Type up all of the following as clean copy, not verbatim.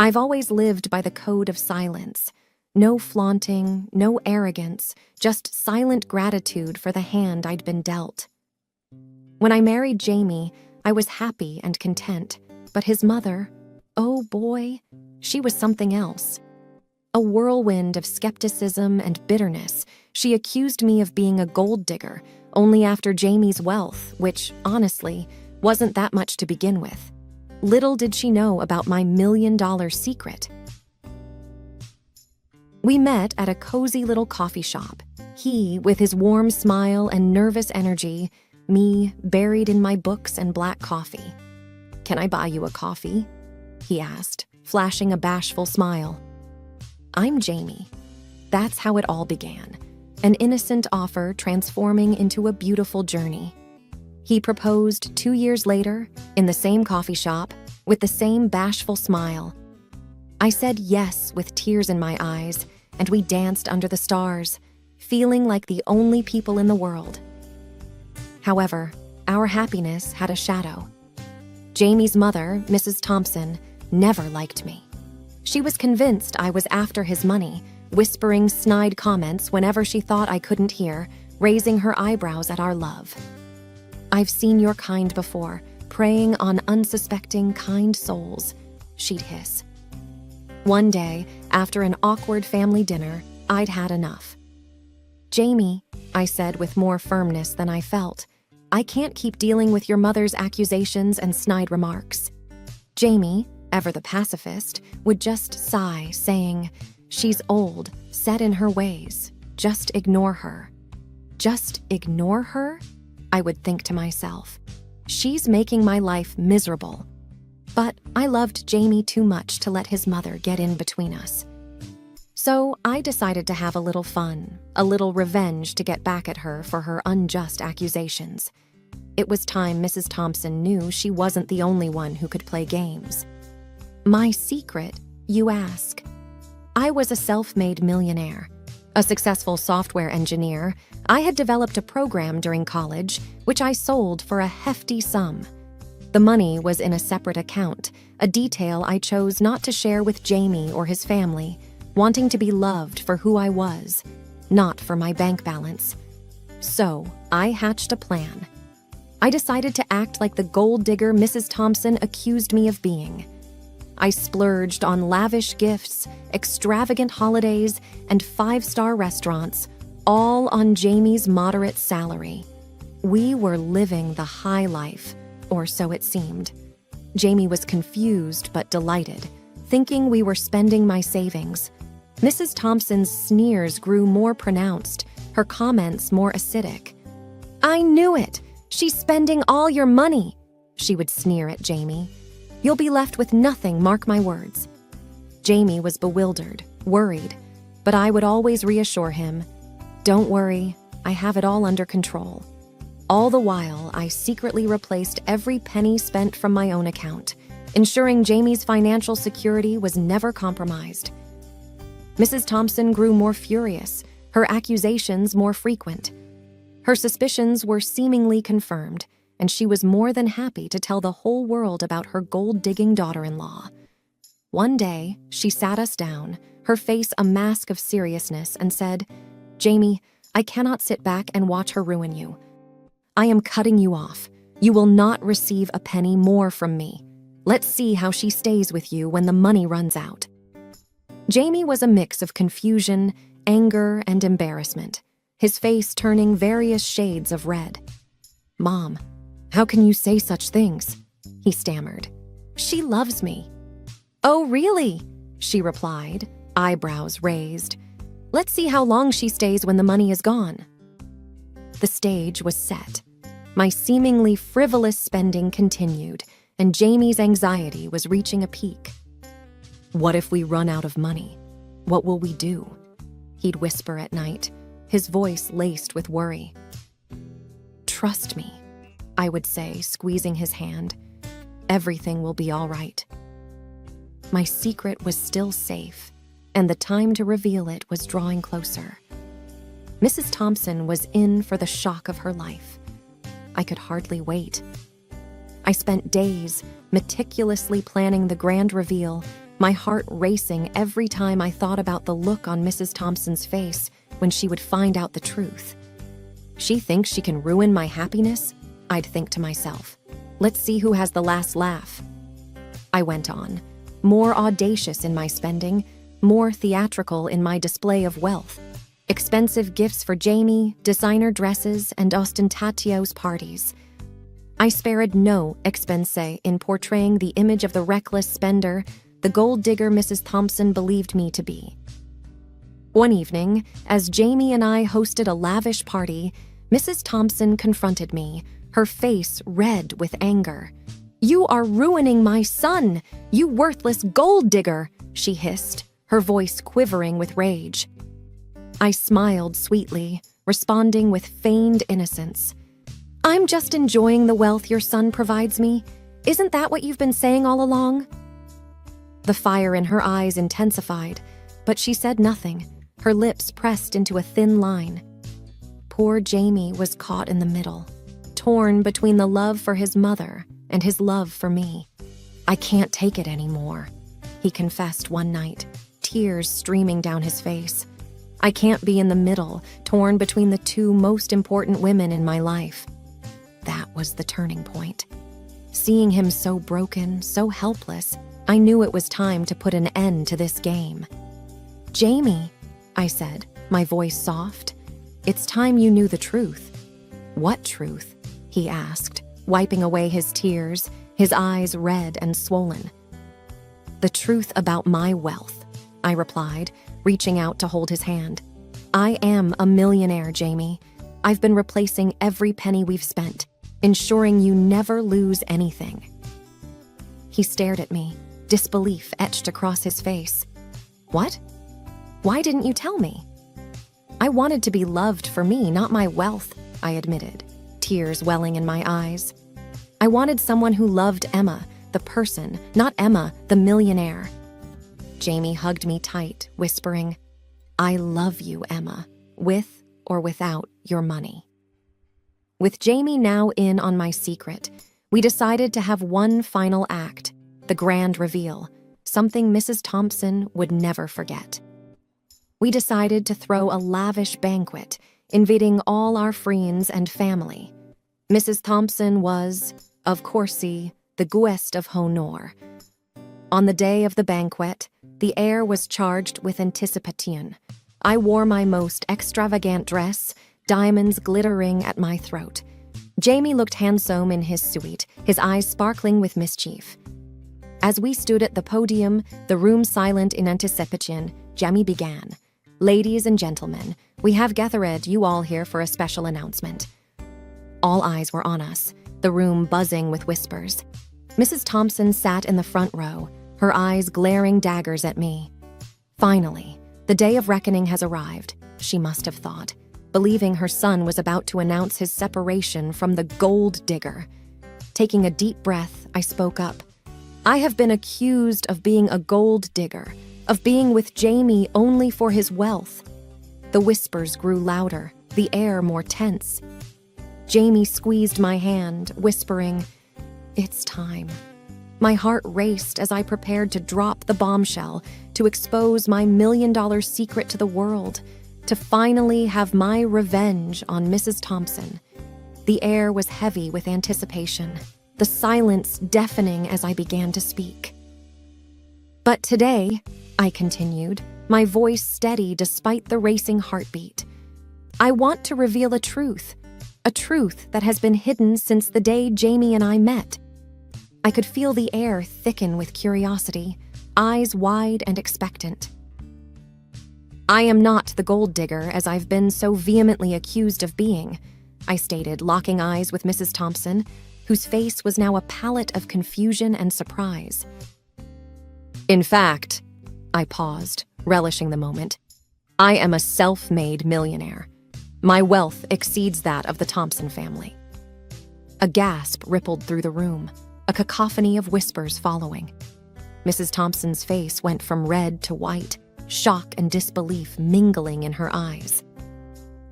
I've always lived by the code of silence. No flaunting, no arrogance, just silent gratitude for the hand I'd been dealt. When I married Jamie, I was happy and content, but his mother, oh boy, she was something else. A whirlwind of skepticism and bitterness, she accused me of being a gold digger, only after Jamie's wealth, which, honestly, wasn't that much to begin with. Little did she know about my $1,000,000 secret. We met at a cozy little coffee shop. He, with his warm smile and nervous energy, me, buried in my books and black coffee. "Can I buy you a coffee?" he asked, flashing a bashful smile. I'm Jamie. That's how it all began. An innocent offer transforming into a beautiful journey. He proposed 2 years later, in the same coffee shop, with the same bashful smile. I said yes with tears in my eyes, and we danced under the stars, feeling like the only people in the world. However, our happiness had a shadow. Jamie's mother, Mrs. Thompson, never liked me. She was convinced I was after his money, whispering snide comments whenever she thought I couldn't hear, raising her eyebrows at our love. "I've seen your kind before, preying on unsuspecting, kind souls," she'd hiss. One day, after an awkward family dinner, I'd had enough. "Jamie," I said with more firmness than I felt, "I can't keep dealing with your mother's accusations and snide remarks." Jamie, ever the pacifist, would just sigh, saying, "She's old, set in her ways. Just ignore her." Just ignore her? I would think to myself. She's making my life miserable. But I loved Jamie too much to let his mother get in between us. So I decided to have a little fun, a little revenge to get back at her for her unjust accusations. It was time Mrs. Thompson knew she wasn't the only one who could play games. My secret, you ask? I was a self-made millionaire. A successful software engineer, I had developed a program during college, which I sold for a hefty sum. The money was in a separate account, a detail I chose not to share with Jamie or his family, wanting to be loved for who I was, not for my bank balance. So, I hatched a plan. I decided to act like the gold digger Mrs. Thompson accused me of being. I splurged on lavish gifts, extravagant holidays, and 5-star restaurants, all on Jamie's moderate salary. We were living the high life, or so it seemed. Jamie was confused but delighted, thinking we were spending my savings. Mrs. Thompson's sneers grew more pronounced, her comments more acidic. "I knew it! She's spending all your money!" she would sneer at Jamie. "You'll be left with nothing, mark my words." Jamie was bewildered, worried, but I would always reassure him, "Don't worry, I have it all under control." All the while, I secretly replaced every penny spent from my own account, ensuring Jamie's financial security was never compromised. Mrs. Thompson grew more furious, her accusations more frequent. Her suspicions were seemingly confirmed, and she was more than happy to tell the whole world about her gold-digging daughter-in-law. One day, she sat us down, her face a mask of seriousness, and said, "Jamie, I cannot sit back and watch her ruin you. I am cutting you off. You will not receive a penny more from me. Let's see how she stays with you when the money runs out." Jamie was a mix of confusion, anger, and embarrassment, his face turning various shades of red. "Mom, how can you say such things?" he stammered. "She loves me." "Oh, really?" she replied, eyebrows raised. "Let's see how long she stays when the money is gone." The stage was set. My seemingly frivolous spending continued, and Jamie's anxiety was reaching a peak. "What if we run out of money? What will we do?" he'd whisper at night, his voice laced with worry. "Trust me," I would say, squeezing his hand. "Everything will be all right." My secret was still safe, and the time to reveal it was drawing closer. Mrs. Thompson was in for the shock of her life. I could hardly wait. I spent days meticulously planning the grand reveal, my heart racing every time I thought about the look on Mrs. Thompson's face when she would find out the truth. She thinks she can ruin my happiness? I'd think to myself. Let's see who has the last laugh. I went on, more audacious in my spending, more theatrical in my display of wealth. Expensive gifts for Jamie, designer dresses, and ostentatious parties. I spared no expense in portraying the image of the reckless spender, the gold digger Mrs. Thompson believed me to be. One evening, as Jamie and I hosted a lavish party, Mrs. Thompson confronted me, her face red with anger. "You are ruining my son, you worthless gold digger," she hissed, her voice quivering with rage. I smiled sweetly, responding with feigned innocence. "I'm just enjoying the wealth your son provides me. Isn't that what you've been saying all along?" The fire in her eyes intensified, but she said nothing, her lips pressed into a thin line. Poor Jamie was caught in the middle, torn between the love for his mother and his love for me. "I can't take it anymore," he confessed one night, tears streaming down his face. "I can't be in the middle, torn between the two most important women in my life." That was the turning point. Seeing him so broken, so helpless, I knew it was time to put an end to this game. "Jamie," I said, my voice soft, "it's time you knew the truth." "What truth?" he asked, wiping away his tears, his eyes red and swollen. "The truth about my wealth," I replied, reaching out to hold his hand. "I am a millionaire, Jamie. I've been replacing every penny we've spent, ensuring you never lose anything." He stared at me, disbelief etched across his face. "What? Why didn't you tell me?" "I wanted to be loved for me, not my wealth," I admitted, tears welling in my eyes. "I wanted someone who loved Emma, the person, not Emma, the millionaire." Jamie hugged me tight, whispering, "I love you, Emma, with or without your money." With Jamie now in on my secret, we decided to have one final act, the grand reveal, something Mrs. Thompson would never forget. We decided to throw a lavish banquet, inviting all our friends and family. Mrs. Thompson was, of course, the guest of honor. On the day of the banquet, the air was charged with anticipation. I wore my most extravagant dress, diamonds glittering at my throat. Jamie looked handsome in his suite, his eyes sparkling with mischief. As we stood at the podium, the room silent in anticipation, Jamie began. "Ladies and gentlemen, we have gathered you all here for a special announcement." All eyes were on us, the room buzzing with whispers. Mrs. Thompson sat in the front row, her eyes glaring daggers at me. Finally, the day of reckoning has arrived, she must have thought, believing her son was about to announce his separation from the gold digger. Taking a deep breath, I spoke up. "I have been accused of being a gold digger, of being with Jamie only for his wealth." The whispers grew louder, the air more tense. Jamie squeezed my hand, whispering, "It's time." My heart raced as I prepared to drop the bombshell, to expose my $1,000,000 secret to the world, to finally have my revenge on Mrs. Thompson. The air was heavy with anticipation, the silence deafening as I began to speak. "But today," I continued, my voice steady despite the racing heartbeat, "I want to reveal a truth that has been hidden since the day Jamie and I met." I could feel the air thicken with curiosity, eyes wide and expectant. "I am not the gold digger as I've been so vehemently accused of being," I stated, locking eyes with Mrs. Thompson, whose face was now a palette of confusion and surprise. "In fact," I paused, relishing the moment, "I am a self-made millionaire. My wealth exceeds that of the Thompson family." A gasp rippled through the room, a cacophony of whispers following. Mrs. Thompson's face went from red to white, shock and disbelief mingling in her eyes.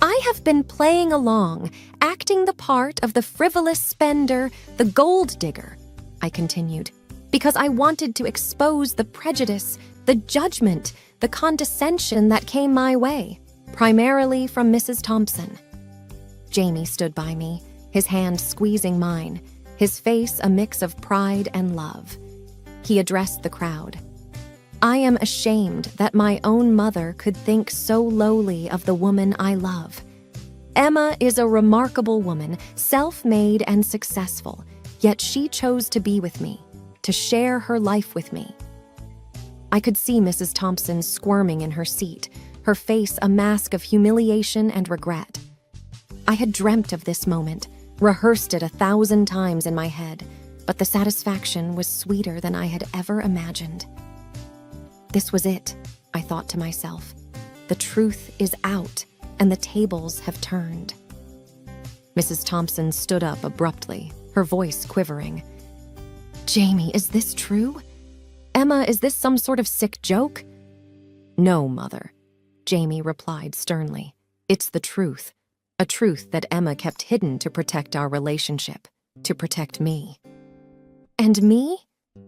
"I have been playing along, acting the part of the frivolous spender, the gold digger," I continued. Because I wanted to expose the prejudice, the judgment, the condescension that came my way, primarily from Mrs. Thompson. Jamie stood by me, his hand squeezing mine, his face a mix of pride and love. He addressed the crowd. I am ashamed that my own mother could think so lowly of the woman I love. Emma is a remarkable woman, self-made and successful, yet she chose to be with me, to share her life with me. I could see Mrs. Thompson squirming in her seat, her face a mask of humiliation and regret. I had dreamt of this moment, rehearsed it 1,000 times in my head, but the satisfaction was sweeter than I had ever imagined. This was it, I thought to myself. The truth is out, and the tables have turned. Mrs. Thompson stood up abruptly, her voice quivering. Jamie, is this true? Emma, is this some sort of sick joke? No, Mother, Jamie replied sternly. It's the truth. A truth that Emma kept hidden to protect our relationship, to protect me. And me?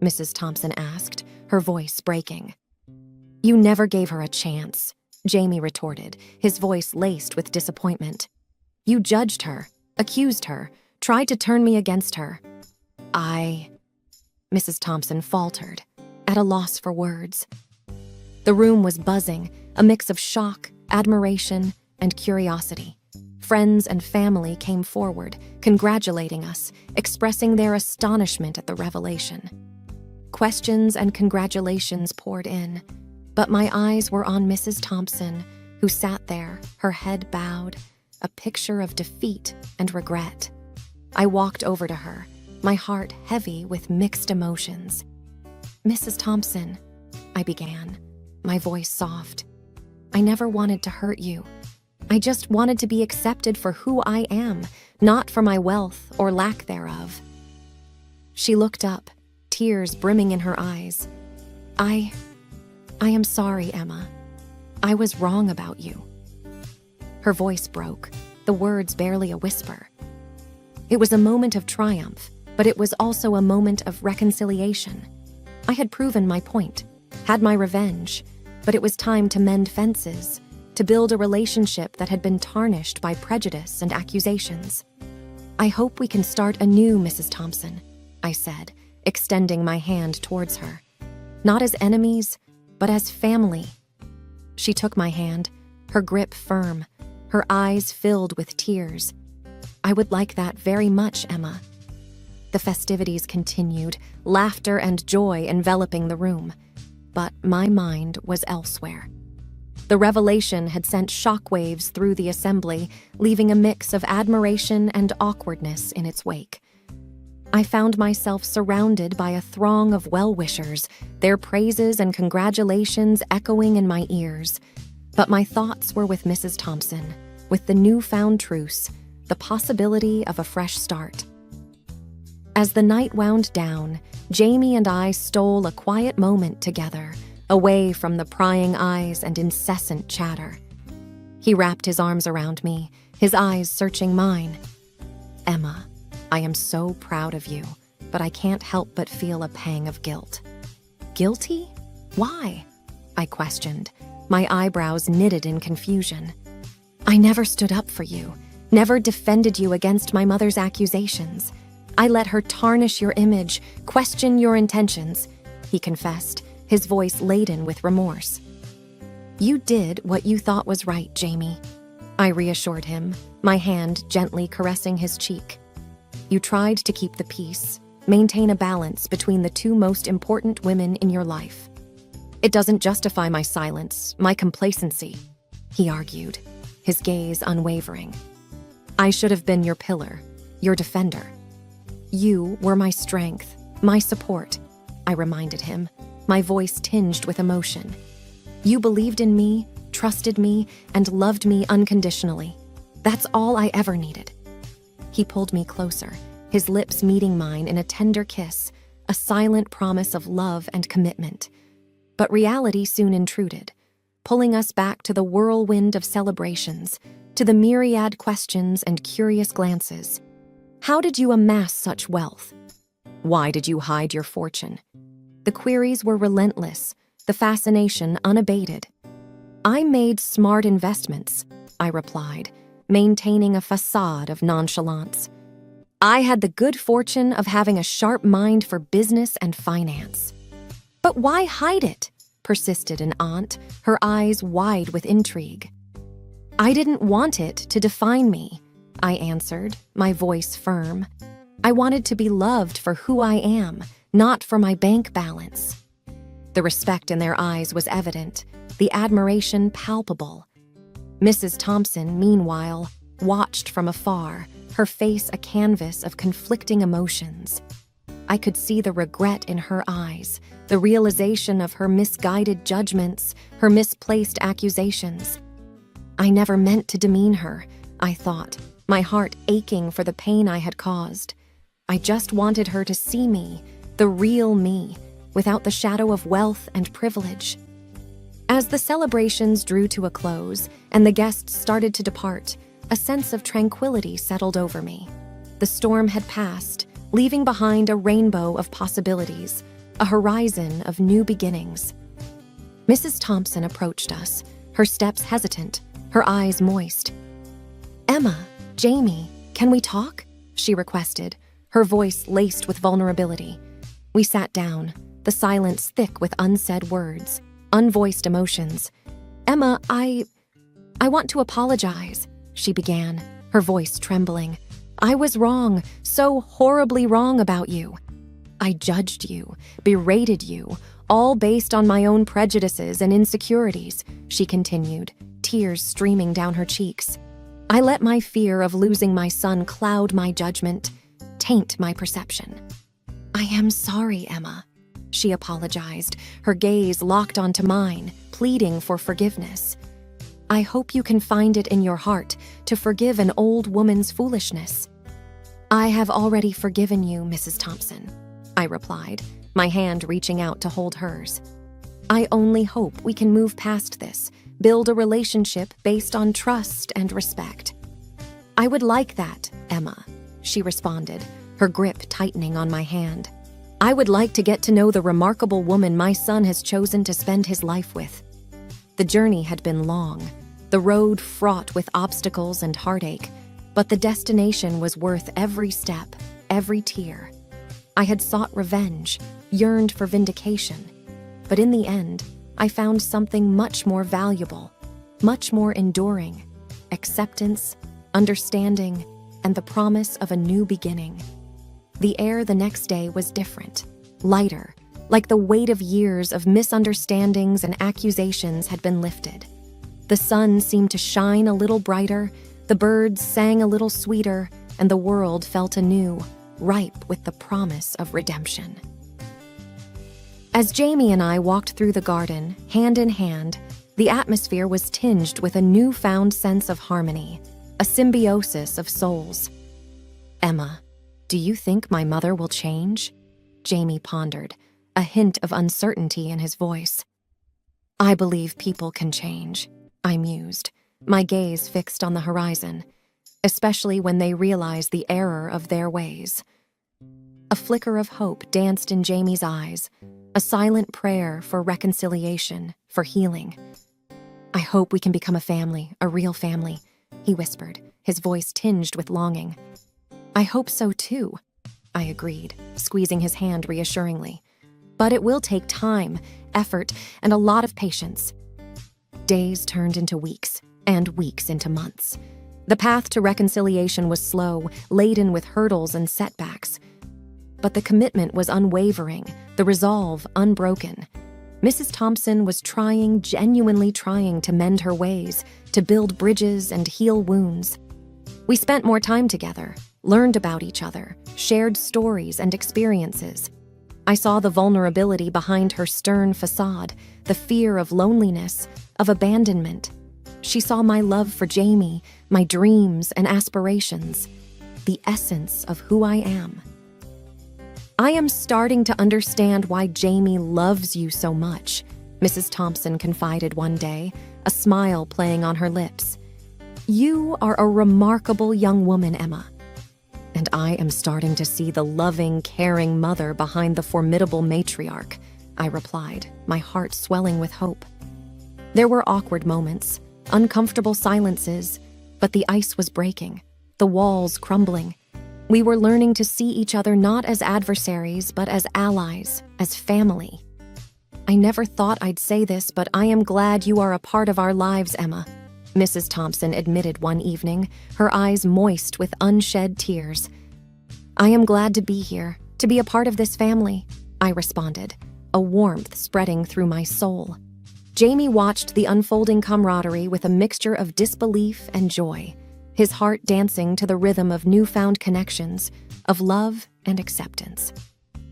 Mrs. Thompson asked, her voice breaking. You never gave her a chance, Jamie retorted, his voice laced with disappointment. You judged her, accused her, tried to turn me against her. Mrs. Thompson faltered, at a loss for words. The room was buzzing, a mix of shock, admiration, and curiosity. Friends and family came forward, congratulating us, expressing their astonishment at the revelation. Questions and congratulations poured in, but my eyes were on Mrs. Thompson, who sat there, her head bowed, a picture of defeat and regret. I walked over to her, my heart heavy with mixed emotions. Mrs. Thompson, I began, my voice soft. I never wanted to hurt you. I just wanted to be accepted for who I am, not for my wealth or lack thereof. She looked up, tears brimming in her eyes. I am sorry, Emma. I was wrong about you. Her voice broke, the words barely a whisper. It was a moment of triumph, but it was also a moment of reconciliation. I had proven my point, had my revenge, but it was time to mend fences, to build a relationship that had been tarnished by prejudice and accusations. I hope we can start anew, Mrs. Thompson, I said, extending my hand towards her. Not as enemies, but as family. She took my hand, her grip firm, her eyes filled with tears. I would like that very much, Emma. The festivities continued, laughter and joy enveloping the room. But my mind was elsewhere. The revelation had sent shockwaves through the assembly, leaving a mix of admiration and awkwardness in its wake. I found myself surrounded by a throng of well-wishers, their praises and congratulations echoing in my ears. But my thoughts were with Mrs. Thompson, with the newfound truce, the possibility of a fresh start. As the night wound down, Jamie and I stole a quiet moment together, away from the prying eyes and incessant chatter. He wrapped his arms around me, his eyes searching mine. Emma, I am so proud of you, but I can't help but feel a pang of guilt. Guilty? Why? I questioned, my eyebrows knitted in confusion. I never stood up for you, never defended you against my mother's accusations. I let her tarnish your image, question your intentions, he confessed, his voice laden with remorse. You did what you thought was right, Jamie, I reassured him, my hand gently caressing his cheek. You tried to keep the peace, maintain a balance between the two most important women in your life. It doesn't justify my silence, my complacency, he argued, his gaze unwavering. I should have been your pillar, your defender. You were my strength, my support, I reminded him, my voice tinged with emotion. You believed in me, trusted me, and loved me unconditionally. That's all I ever needed. He pulled me closer, his lips meeting mine in a tender kiss, a silent promise of love and commitment. But reality soon intruded, pulling us back to the whirlwind of celebrations, to the myriad questions and curious glances. How did you amass such wealth? Why did you hide your fortune? The queries were relentless, the fascination unabated. I made smart investments, I replied, maintaining a facade of nonchalance. I had the good fortune of having a sharp mind for business and finance. But why hide it? Persisted an aunt, her eyes wide with intrigue. I didn't want it to define me, I answered, my voice firm. I wanted to be loved for who I am, not for my bank balance. The respect in their eyes was evident, the admiration palpable. Mrs. Thompson, meanwhile, watched from afar, her face a canvas of conflicting emotions. I could see the regret in her eyes, the realization of her misguided judgments, her misplaced accusations. I never meant to demean her, I thought, my heart aching for the pain I had caused. I just wanted her to see me, the real me, without the shadow of wealth and privilege. As the celebrations drew to a close and the guests started to depart, a sense of tranquility settled over me. The storm had passed, leaving behind a rainbow of possibilities, a horizon of new beginnings. Mrs. Thompson approached us, her steps hesitant, her eyes moist. "Emma, Jamie, can we talk?" she requested, her voice laced with vulnerability. We sat down, the silence thick with unsaid words, unvoiced emotions. "Emma, I want to apologize," she began, her voice trembling. "I was wrong, so horribly wrong about you. I judged you, berated you, all based on my own prejudices and insecurities," she continued, tears streaming down her cheeks. "I let my fear of losing my son cloud my judgment, taint my perception. I am sorry, Emma," she apologized, her gaze locked onto mine, pleading for forgiveness. "I hope you can find it in your heart to forgive an old woman's foolishness." "I have already forgiven you, Mrs. Thompson," I replied, my hand reaching out to hold hers. "I only hope we can move past this, build a relationship based on trust and respect." "I would like that, Emma," she responded, her grip tightening on my hand. "I would like to get to know the remarkable woman my son has chosen to spend his life with." The journey had been long, the road fraught with obstacles and heartache, but the destination was worth every step, every tear. I had sought revenge, yearned for vindication, but in the end, I found something much more valuable, much more enduring: acceptance, understanding, and the promise of a new beginning. The air the next day was different, lighter, like the weight of years of misunderstandings and accusations had been lifted. The sun seemed to shine a little brighter, the birds sang a little sweeter, and the world felt anew, ripe with the promise of redemption. As Jamie and I walked through the garden, hand in hand, the atmosphere was tinged with a newfound sense of harmony, a symbiosis of souls. "Emma, do you think my mother will change?" Jamie pondered, a hint of uncertainty in his voice. "I believe people can change," I mused, my gaze fixed on the horizon, especially when they realize the error of their ways. A flicker of hope danced in Jamie's eyes, a silent prayer for reconciliation, for healing. "I hope we can become a family, a real family," he whispered, his voice tinged with longing. "I hope so too," I agreed, squeezing his hand reassuringly. "But it will take time, effort, and a lot of patience." Days turned into weeks, and weeks into months. The path to reconciliation was slow, laden with hurdles and setbacks. But the commitment was unwavering, the resolve unbroken. Mrs. Thompson was genuinely trying to mend her ways, to build bridges and heal wounds. We spent more time together, learned about each other, shared stories and experiences. I saw the vulnerability behind her stern facade, the fear of loneliness, of abandonment. She saw my love for Jamie, my dreams and aspirations, the essence of who I am. "I am starting to understand why Jamie loves you so much," Mrs. Thompson confided one day, a smile playing on her lips. "You are a remarkable young woman, Emma." And I am starting to see the loving, caring mother behind the formidable matriarch, I replied, my heart swelling with hope. There were awkward moments, uncomfortable silences, but the ice was breaking, the walls crumbling. We were learning to see each other not as adversaries, but as allies, as family. I never thought I'd say this, but I am glad you are a part of our lives, Emma, Mrs. Thompson admitted one evening, her eyes moist with unshed tears. I am glad to be here, to be a part of this family, I responded, a warmth spreading through my soul. Jamie watched the unfolding camaraderie with a mixture of disbelief and joy, his heart dancing to the rhythm of newfound connections, of love and acceptance.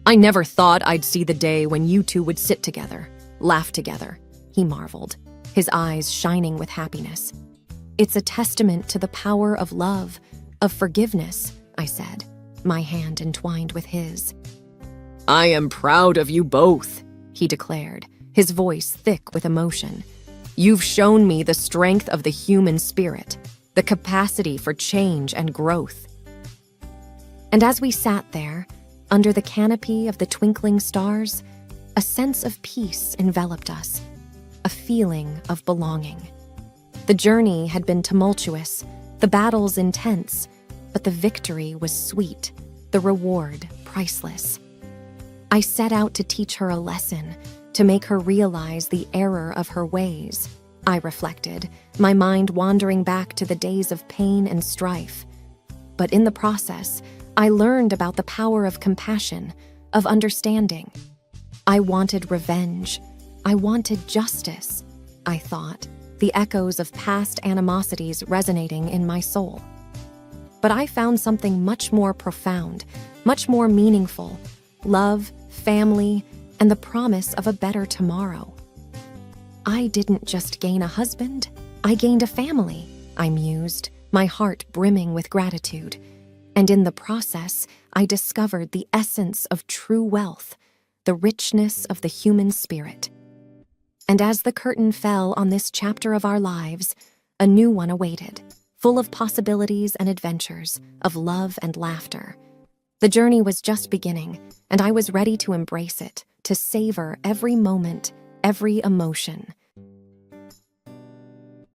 I never thought I'd see the day when you two would sit together, laugh together, he marveled, his eyes shining with happiness. It's a testament to the power of love, of forgiveness, I said, my hand entwined with his. I am proud of you both, he declared, his voice thick with emotion. You've shown me the strength of the human spirit, the capacity for change and growth. And as we sat there, under the canopy of the twinkling stars, a sense of peace enveloped us, a feeling of belonging. The journey had been tumultuous, the battles intense, but the victory was sweet, the reward priceless. I set out to teach her a lesson, to make her realize the error of her ways, I reflected, my mind wandering back to the days of pain and strife. But in the process, I learned about the power of compassion, of understanding. I wanted revenge. I wanted justice, I thought, the echoes of past animosities resonating in my soul. But I found something much more profound, much more meaningful: love, family, and the promise of a better tomorrow. I didn't just gain a husband, I gained a family, I mused, my heart brimming with gratitude. And in the process, I discovered the essence of true wealth, the richness of the human spirit. And as the curtain fell on this chapter of our lives, a new one awaited, full of possibilities and adventures, of love and laughter. The journey was just beginning, and I was ready to embrace it, to savor every moment, every emotion.